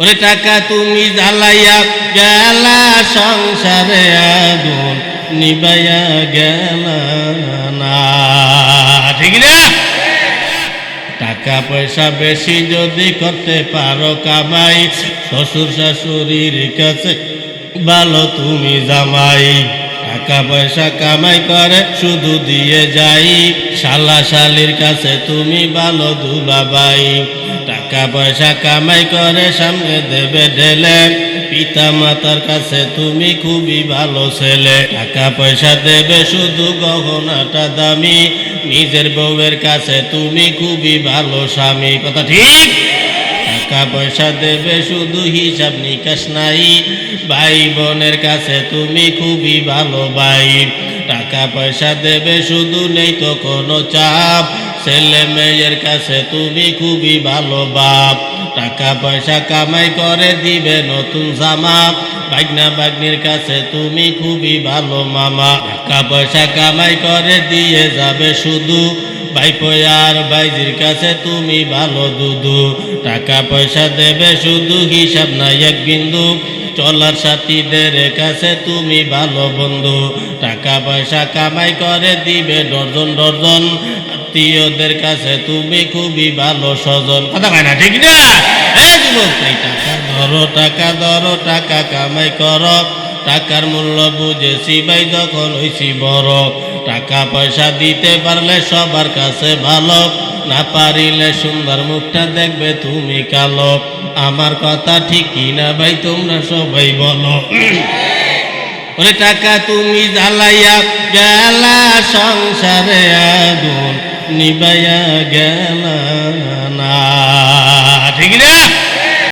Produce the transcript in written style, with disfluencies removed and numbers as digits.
ওরে টাকা তুমি জ্বালাইয়া গেলা সংসারে আগুন নিবাইয়া গেলা না, ঠিক না? টাকা পয়সা বেশি যদি করতে পারো কামাই, শ্বশুর শাশুড়ির কাছে ভালো তুমি জামাই। টাকা পয়সা কামাই করে শুধু দিয়ে যাই, শালা শালির কাছে তুমি ভালো দুলাভাই। টাকা পয়সা কামাই করে সামনে দেবে ঢেলে, পিতা মাতার কাছে তুমি খুবই ভালো ছেলে। টাকা পয়সা দেবে শুধু গহনাটা দামি, নিজের বউয়ের কাছে তুমি খুবই ভালো স্বামী। কথা ঠিক? টাকা পয়সা দেবে শুধু হিসাব নিকাশ নাই, ভাই বোনের কাছে তুমি খুবই ভালো ভাই। টাকা পয়সা দেবে শুধু নেই তো কোনো চাপ, ছেলে মেয়ের কাছে তুমি খুবই ভালো বাপ। টাকা পয়সা কামাই করে দিবে নতুন জামা, ভাগনা ভাগ্নির কাছে তুমি খুবই ভালো মামা। টাকা পয়সা কামাই করে দিয়ে যাবে শুধু, ভাইপো আর ভাইজির কাছে তুমি ভালো দুধু। টাকা পয়সা দেবে শুধু হিসাব নাই এক বিন্দু, চলার সাথীদের কাছে তুমি ভালো বন্ধু। টাকা পয়সা কামাই করে দিবে ডর্জন ডর্জন, আত্মীয়দের কাছে তুমি খুবই ভালো স্বজন। কথা কয় না, ঠিক না? এই যুবক, তাই টাকা ধরো, টাকা ধরো, টাকা কামাই করো। টাকার মূল্য বুঝেছি ভাই যখন হইছি বড়। টাকা পয়সা দিতে পারলে সবার কাছে ভালো, না পারিলে সুন্দর মুখটা দেখবে তুমি কালো। আমার কথা ঠিক কিনা ভাই, তোমরা সবাই বলো। ওরে টাকা তুমি জ্বালাইয়া গেলা সংসারে আগুন নিবাইয়া গেলা না, ঠিক না?